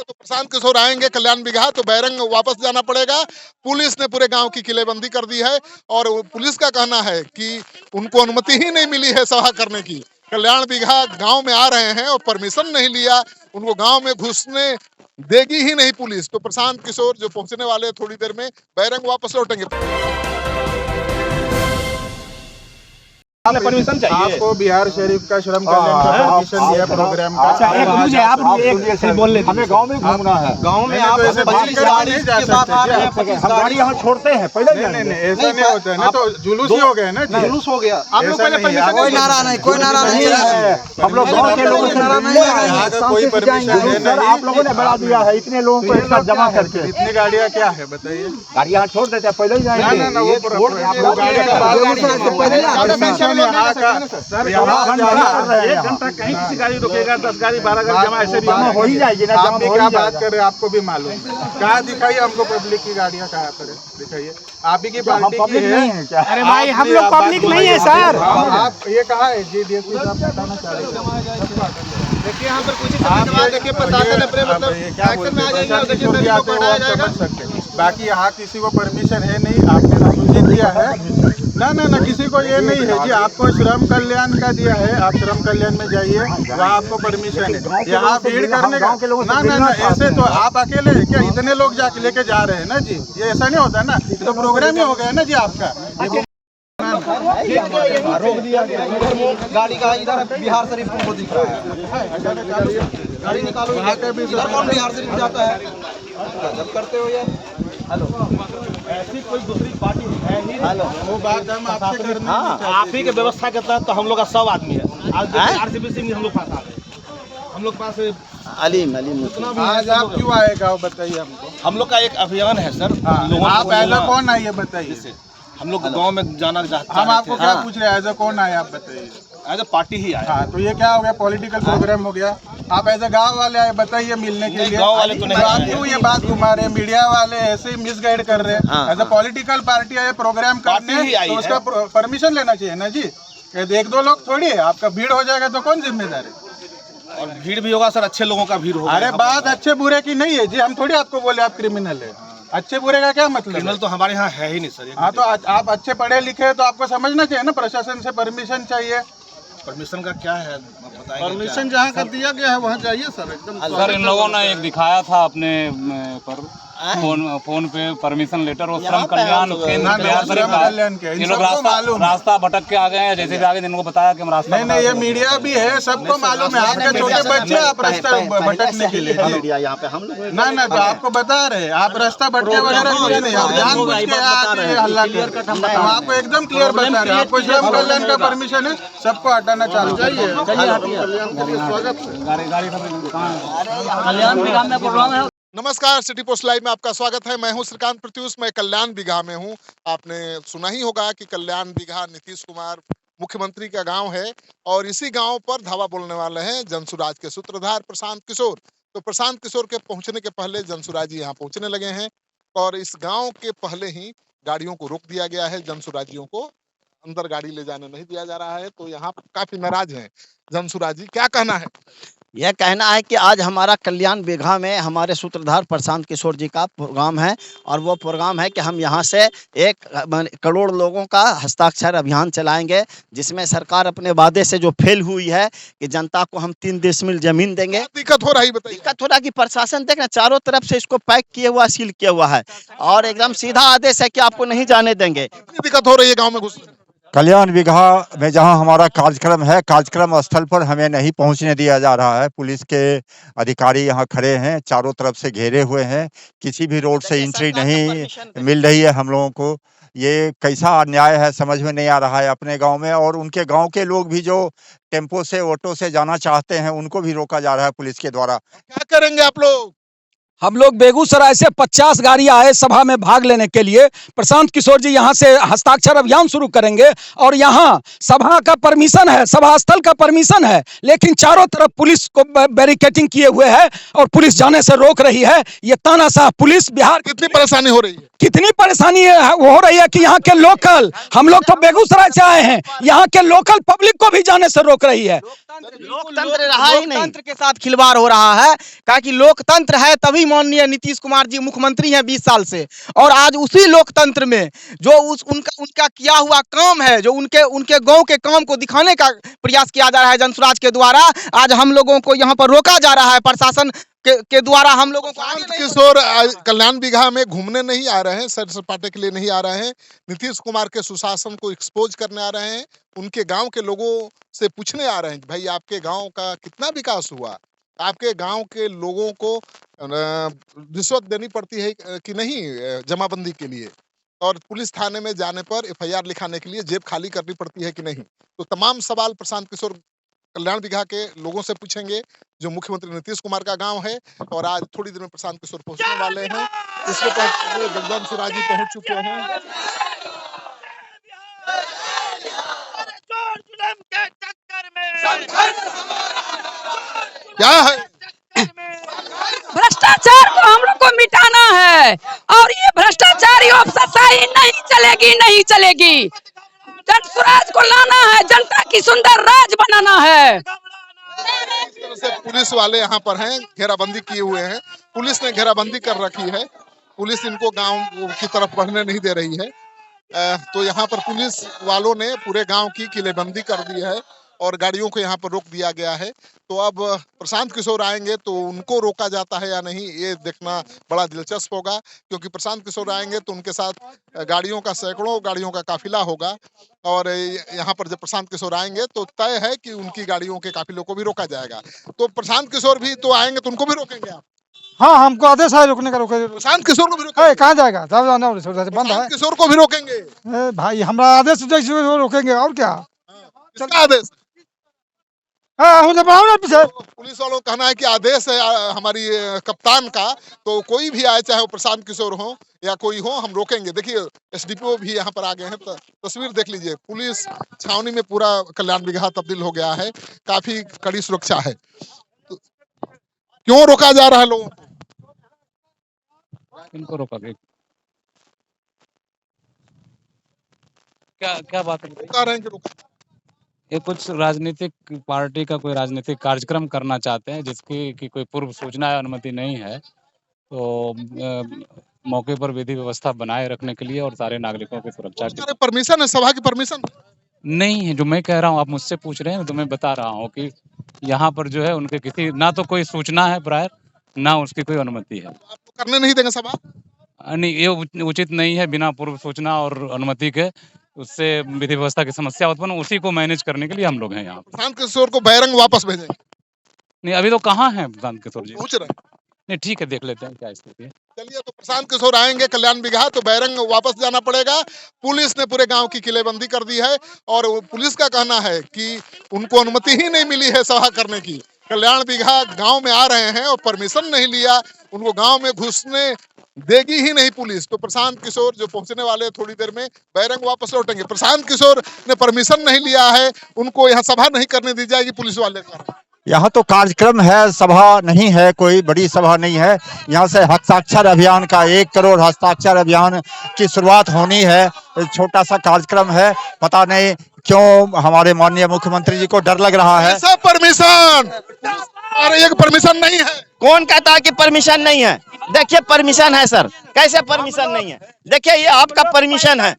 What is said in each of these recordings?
तो प्रशांत किशोर आएंगे कल्याण बिगहा तो बैरंग वापस जाना पड़ेगा। पुलिस ने पूरे गांव की किलेबंदी कर दी है और पुलिस का कहना है कि उनको अनुमति ही नहीं मिली है सभा करने की। कल्याण बिगहा गांव में आ रहे हैं और परमिशन नहीं लिया, उनको गांव में घुसने देगी ही नहीं पुलिस। तो प्रशांत किशोर जो पहुंचने वाले हैं थोड़ी देर में, बैरंग वापस लौटेंगे। परमिशन चाहिए आपको बिहार शरीफ का श्रम कल्याण का परमिशन दिया प्रोग्राम का। अच्छा एक मुझे आप एक से बोल लेते हमें गांव में घूमना है। गांव में आप ऐसे बात करके नहीं जा सकते। हम गाड़ी यहाँ छोड़ते हैं पहले नहीं नहीं ऐसा नहीं होता है ना, तो जुलूस ही हो गया ना। जुलूस हो गया। आप लोग ऐसा पहले नहीं है। कोई नारा नहीं, कोई नारा नहीं है। हम लोग गांव के लोगों से नारा नहीं है। यहाँ का कोई परमिशन है सर नहीं। आप लोगों ने बढ़ा दिया है इतने लोगों को एक साथ जमा करके। इतनी गाड़ियाँ क्या है बताइए। गाड़ी यहाँ छोड़ देते हैं पहले ही जाएंगे। ना ना वो गाड़ी का बात यहाँ का सर एक घंटा कहीं किसी गाड़ी रुकेगा 10 गाड़ी 12 गाड़ी जमा ऐसे भी हो ही जाएगी ना। आप भी क्या बात कर रहे हैं आपको भी मालूम है। कहाँ दिखाइए हमको पब्लिक की गाड़ियाँ कहाँ पर है, दिखाइए। आप ही की पार्टी की है। अरे भाई हम लोग पब्लिक नहीं है सर। आप ये कहा है जी डीएसपी साहब बताना चाह रहे हैं। देखिए यहाँ पर कुछ समय देखिए प्रशासन अपने मतलब एक्शन में आ जाएंगे और देखिए सभी को बढ़ाया जाएगा। समझ सकते हैं। बाकी यहाँ किसी को परमिशन है नहीं, आपने ना सूचित किया है। ना किसी को ये नहीं है जी। आपको श्रम कल्याण का दिया है, आप श्रम कल्याण में जाइए, वहाँ आपको परमिशन है। यहाँ भीड़ करने का ना ऐसे तो आप अकेले हैं क्या? इतने लोग जाके लेके जा रहे हैं ना जी, ये ऐसा नहीं होता ना। ये तो प्रोग्राम ही हो गया ना जी आपका। रोक दिया गया गाड़ी का, इधर बिहार शरीफ को दिख रहा है। गाड़ी निकालो, इधर कौन बिहार शरीफ जाता है? जब करते हो यार। हेलो ऐसी कोई दूसरी पार्टी है ही हेलो वो बात हम आपसे करने आप ही के व्यवस्था के तहत तो हम लोग का 100 आदमी है। आज आरसीबी में हम लोग पास आ गए। हम लोग पास अलीम आज आप क्यों आए गाँव बताइए हमको। हम लोग का एक अभियान है सर। आप पहले कौन आए ये बताइए। हम लोग गांव में जाना चाहते हैं। हम आपको क्या पूछ रहे हैं, एज ए कौन आए आप बताइए। एज ए पार्टी ही आया। हाँ तो ये क्या हो गया, पॉलिटिकल प्रोग्राम हो गया। आप ऐसे गांव वाले आए बताइए मिलने के लिए। गांव वाले तो नहीं आप आए। क्यों ये बात घुमा रहे हैं, मीडिया वाले ऐसे ही मिसगाइड कर रहे हैं। एज ए पॉलिटिकल पार्टी आए प्रोग्राम करने तो उसका परमिशन लेना चाहिए ना जी। एक दो लोग थोड़ी है, आपका भीड़ हो जाएगा तो कौन जिम्मेदार है। और भीड़ भी होगा सर, अच्छे लोगों का भीड़ होगा। अरे बात अच्छे बुरे की नहीं है जी, हम थोड़ी आपको बोले आप क्रिमिनल है। अच्छे बुरे का क्या मतलब क्रिमिनल तो हमारे यहाँ है ही नहीं सर। हाँ तो आप अच्छे पढ़े लिखे हैं तो आपको समझना चाहिए ना, प्रशासन से परमिशन चाहिए। परमिशन का क्या है बताइए। परमिशन जहाँ कर दिया गया है वहाँ जाइए सर एकदम। सर इन लोगों ने एक दिखाया था अपने पर फोन पे परमिशन लेटर और श्रम कल्याण केंद्र बिहार शरीफ का। ये लोग रास्ता भटक के आ गए हैं। जैसे भी आगे इनको बताया कि हम रास्ता नहीं ये मीडिया भी है, सबको मालूम है। आपके छोटे बच्चे आप रास्ता भटकने के लिए यहाँ पे हम लोग ना तो आपको बता रहे हैं आप रास्ता भटके वगैरह नहीं, आप जानबूझ के आके हल्ला कर रहे हैं। हम आपको एकदम क्लियर बता रहे हैं, आपको श्रम कल्याण का परमिशन है, सबको हटाना चालू चाहिए। नमस्कार, सिटी पोस्ट लाइव में आपका स्वागत है। मैं हूं श्रीकांत प्रत्युष, मैं कल्याण बिगहा में हूं। आपने सुना ही होगा कि कल्याण बिगहा नीतीश कुमार मुख्यमंत्री का गांव है और इसी गांव पर धावा बोलने वाले हैं जनसुराज के सूत्रधार प्रशांत किशोर। तो प्रशांत किशोर के पहुंचने के पहले जनसुराज जी यहाँ पहुंचने लगे हैं और इस गाँव के पहले ही गाड़ियों को रोक दिया गया है। जनसुराजियों को अंदर गाड़ी ले जाने नहीं दिया जा रहा है। तो यहाँ काफी नाराज हैं जनसुराज जी, क्या कहना है? यह कहना है कि आज हमारा कल्याण बिगहा में हमारे सूत्रधार प्रशांत किशोर जी का प्रोग्राम है और वो प्रोग्राम है कि हम यहाँ से 1 करोड़ लोगों का हस्ताक्षर अभियान चलाएंगे, जिसमें सरकार अपने वादे से जो फेल हुई है कि जनता को हम 3 डिसमिल जमीन देंगे। दिक्कत हो रही बताइए। दिक्कत हो रहा है कि प्रशासन देखना चारों तरफ से इसको पैक किया हुआ, सील किया हुआ है और एकदम सीधा आदेश है कि आपको नहीं जाने देंगे। दिक्कत हो रही है गाँव में घुस। कल्याण बिगहा में जहां हमारा कार्यक्रम है, कार्यक्रम स्थल पर हमें नहीं पहुंचने दिया जा रहा है। पुलिस के अधिकारी यहां खड़े हैं, चारों तरफ से घेरे हुए हैं, किसी भी रोड से एंट्री नहीं मिल रही है हम लोगों को। ये कैसा अन्याय है समझ में नहीं आ रहा है अपने गांव में। और उनके गांव के लोग भी जो टेम्पो से ऑटो से जाना चाहते हैं उनको भी रोका जा रहा है पुलिस के द्वारा। क्या करेंगे आप लोग? हम लोग बेगूसराय से 50 गाड़ियां आए सभा में भाग लेने के लिए। प्रशांत किशोर जी यहां से हस्ताक्षर अभियान शुरू करेंगे और यहां सभा का परमिशन है, सभा स्थल का परमिशन है, लेकिन चारों तरफ पुलिस को बैरिकेडिंग किए हुए है और पुलिस जाने से रोक रही है। ये तानाशाह पुलिस बिहार कितनी परेशानी हो रही है? कितनी परेशानी हो रही है कि यहाँ के लोकल, हम लोग तो बेगूसराय से आए हैं, यहाँ के लोकल पब्लिक को भी जाने से रोक रही है। लोकतंत्र रहा ही नहीं, लोकतंत्र के साथ खिलवाड़ हो रहा है। कहा कि लोकतंत्र है तभी माननीय नीतीश कुमार जी मुख्यमंत्री हैं 20 साल से, और आज उसी लोकतंत्र में जो उनका किया हुआ काम है, जो उनके गांव के काम को दिखाने का प्रयास किया जा रहा है जनसुराज के द्वारा, आज हम लोगों को यहाँ पर रोका जा रहा है प्रशासन के द्वारा। हम लोगों को प्रशांत किशोर कल्याण बिगहा में घूमने नहीं आ रहे हैं, सैर सपाटे के लिए नहीं आ रहे हैं, नीतीश कुमार के सुशासन को एक्सपोज करने आ रहे हैं, उनके गांव के लोगों से पूछने आ रहे हैं कि भाई आपके गांव का कितना विकास हुआ, आपके गांव के लोगों को रिश्वत देनी पड़ती है कि नहीं जमाबंदी के लिए, और पुलिस थाने में जाने पर एफआईआर लिखाने के लिए जेब खाली करनी पड़ती है कि नहीं। तो तमाम सवाल प्रशांत किशोर कल्याण बिगहा के लोगों से पूछेंगे, जो मुख्यमंत्री नीतीश कुमार का गांव है। और आज थोड़ी देर में प्रशांत किशोर पहुंचने वाले हैं, इसके पहले जगदम्ब जी पहुंच चुके हैं। क्या है? भ्रष्टाचार को हम लोग को मिटाना है, और ये भ्रष्टाचारी अफसरशाही नहीं चलेगी, नहीं चलेगी। जनसुराज को लाना है, जनता की सुंदर राज बनाना है। इस तरह से पुलिस वाले यहाँ पर हैं, घेराबंदी किए हुए हैं, पुलिस ने घेराबंदी कर रखी है, पुलिस इनको गांव की तरफ बढ़ने नहीं दे रही है। तो यहाँ पर पुलिस वालों ने पूरे गांव की किलेबंदी कर दी है और गाड़ियों को यहाँ पर रोक दिया गया है। तो अब प्रशांत किशोर आएंगे तो उनको रोका जाता है या नहीं, ये देखना बड़ा दिलचस्प होगा, क्योंकि प्रशांत किशोर आएंगे तो उनके साथ गाड़ियों का सैकड़ों गाड़ियों का काफिला होगा, और यहाँ पर जब प्रशांत किशोर आएंगे तो तय है कि उनकी गाड़ियों के काफिलों को भी रोका जाएगा। तो प्रशांत किशोर भी तो आएंगे तो उनको भी रोकेंगे आप? हाँ, हमको आदेश है रोकने का। रोके प्रशांत किशोर को भी रोकेंगे? कहाँ जाएगा, बंद है। किशोर को भी रोकेंगे? भाई हमारा आदेश रोकेंगे, और क्या? किसका आदेश? पुलिस वालों का कहना है कि आदेश है हमारी कप्तान का, तो कोई भी आए, चाहे वो प्रशांत किशोर हो या कोई हो, हम रोकेंगे। देखिए एसडीपीओ भी यहाँ पर आ गए हैं, तो तस्वीर देख लीजिए, पुलिस छावनी में पूरा कल्याण बिगहा तब्दील हो गया है, काफी कड़ी सुरक्षा है। तो क्यों रोका जा रहा है लोगों को? इनको रोका गया क्या बात है? रोका रहे हैं कि रोका? ये कुछ राजनीतिक पार्टी का कोई राजनीतिक कार्यक्रम करना चाहते हैं, जिसकी की कोई पूर्व सूचना या अनुमति नहीं है, तो मौके पर विधि व्यवस्था बनाए रखने के लिए और सारे नागरिकों की सुरक्षा के परमिशन है, सभा की परमिशन नहीं है। जो मैं कह रहा हूँ, आप मुझसे पूछ रहे हैं तो मैं बता रहा हूँ कि यहाँ पर जो है उनके किसी ना तो कोई सूचना है प्रायर, ना उसकी कोई अनुमति है। आपको करने नहीं देंगे सभा? नहीं, ये उचित नहीं है, बिना पूर्व सूचना और अनुमति के उससे विधि व्यवस्था की समस्या उत्पन्न, उसी को मैनेज करने के लिए हम लोग हैं यहाँ। प्रशांत किशोर को बैरंग वापस भेजेंगे? नहीं, अभी तो कहाँ है प्रशांत किशोर जी? पूछ रहे हैं। नहीं, ठीक है, देख लेते हैं क्या स्थिति है। चलिए, तो प्रशांत किशोर आएंगे कल्याण बिगहा तो बैरंग वापस जाना पड़ेगा। पुलिस ने पूरे गांव की किलेबंदी कर दी है, और पुलिस का कहना है कि उनको अनुमति ही नहीं मिली है सभा करने की। कल्याण बिगहा गांव में आ रहे हैं और परमिशन नहीं लिया, उनको गांव में घुसने देगी ही नहीं पुलिस। तो प्रशांत किशोर जो पहुंचने वाले थोड़ी देर में, बैरंग वापस लौटेंगे। प्रशांत किशोर ने परमिशन नहीं लिया है, उनको यहाँ सभा नहीं करने दी जाएगी, पुलिस वाले का। यहाँ तो कार्यक्रम है, सभा नहीं है, कोई बड़ी सभा नहीं है। यहाँ से हस्ताक्षर अभियान का 1 करोड़ हस्ताक्षर अभियान की शुरुआत होनी है। छोटा सा कार्यक्रम है, पता नहीं क्यों हमारे माननीय मुख्यमंत्री जी को डर लग रहा है। सब परमिशन और एक परमिशन नहीं है। कौन कहता है कि परमिशन नहीं है? देखिए परमिशन है सर, कैसे परमिशन नहीं है? देखिए ये आपका परमिशन है,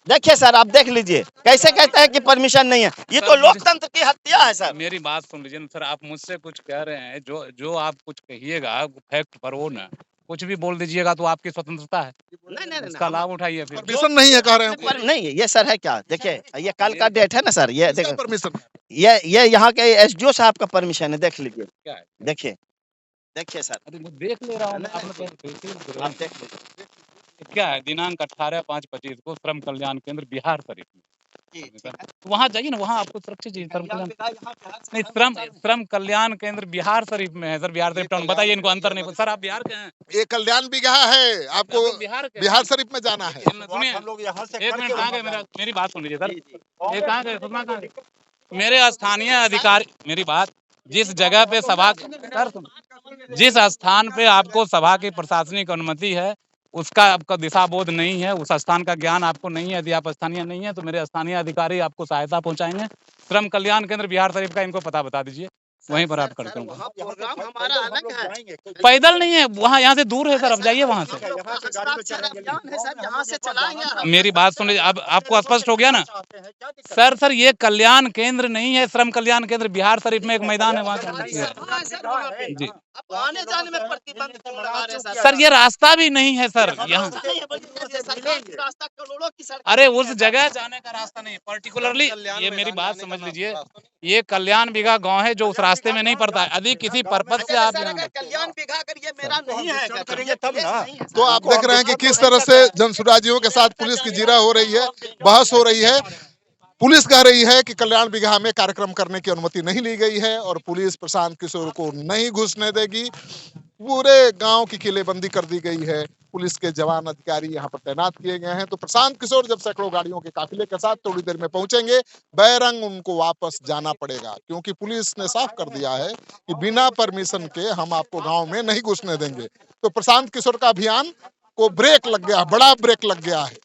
देखिए सर, आप देख लीजिए कैसे कहते हैं कि परमिशन नहीं है। ये तो लोकतंत्र की हत्या है सर। मेरी बात सुन लीजिए ना सर, आप मुझसे कुछ कह रहे हैं, जो आप कुछ कहिएगा फैक्ट पर वो ना कुछ भी बोल दीजिएगा तो आपकी स्वतंत्रता है, नहीं, इसका लाभ उठाइए। फिर परमिशन नहीं है कह रहे हैं। नहीं, ये सर है क्या? देखिए ये कल का डेट है ना सर, ये देखो परमिशन, ये यहाँ के एसडीओ साहब का परमिशन है, देख लीजिए। क्या है? देखिए सर, मैं देख ले रहा हूँ। आप देख लीजिए। क्या है? दिनांक 18/5/25 को श्रम कल्याण केंद्र बिहार शरीफ में वहाँ जाइए ना, वहाँ आपको सुरक्षित चीज श्रम कल्याण नहीं, श्रम कल्याण केंद्र बिहार शरीफ में है सर, बिहार शरीफ टाउन। बताइए इनको अंतर नहीं। सर आप बिहार के हैं? ये कल्याण बिगहा है, आपको बिहार शरीफ में जाना है। सुनिए, एक मिनट, कहाँ गए? मेरी बात सुन लीजिए सर। ये कहाँ गए? सुनना कहाँ गए? मेरे स्थानीय अधिकारी, मेरी बात, जिस जगह पे सभा, जिस स्थान पे आपको सभा की प्रशासनिक अनुमति है, उसका आपका दिशा बोध नहीं है, उस स्थान का ज्ञान आपको नहीं है। यदि आप स्थानीय नहीं है तो मेरे स्थानीय अधिकारी आपको सहायता पहुंचाएंगे। श्रम कल्याण केंद्र बिहार शरीफ का इनको पता बता दीजिए, वहीं पर आप करते हो। प्रोग्राम हमारा अलग है, पैदल नहीं है वहाँ, यहाँ से दूर है सर। अब जाइए वहाँ से। मेरी बात सुन लीजिए, अब आपको स्पष्ट हो गया ना सर? ये कल्याण केंद्र नहीं है, श्रम कल्याण केंद्र बिहार शरीफ में एक मैदान है, वहाँ जी। आने जाने में प्रतिबंध क्यों लगा रहे हैं सर ये रास्ता भी नहीं है सर यहाँ। रास्ता करोड़ों की सड़क। अरे उस जगह जाने का रास्ता नहीं, पर्टिकुलरली ये मेरी बात समझ लीजिए, ये कल्याण बिगहा गांव है जो उस रास्ते में नहीं पड़ता है। यदि किसी पर्पज से आप कल्याण बिगहा कर ये मेरा नहीं है, करेंगे तब ना। तो आप देख रहे हैं कि किस तरह से जनसुराजियों के साथ पुलिस की जीरा हो रही है, बहस हो रही है। पुलिस कह रही है कि कल्याण बिगहा में कार्यक्रम करने की अनुमति नहीं ली गई है और पुलिस प्रशांत किशोर को नहीं घुसने देगी। पूरे गांव की किलेबंदी कर दी गई है, पुलिस के जवान अधिकारी यहाँ पर तैनात किए गए हैं। तो प्रशांत किशोर जब सैकड़ों गाड़ियों के काफिले के साथ थोड़ी देर में पहुंचेंगे, बैरंग उनको वापस जाना पड़ेगा, क्योंकि पुलिस ने साफ कर दिया है कि बिना परमिशन के हम आपको गांव में नहीं घुसने देंगे। तो प्रशांत किशोर का अभियान को ब्रेक लग गया, बड़ा ब्रेक लग गया है।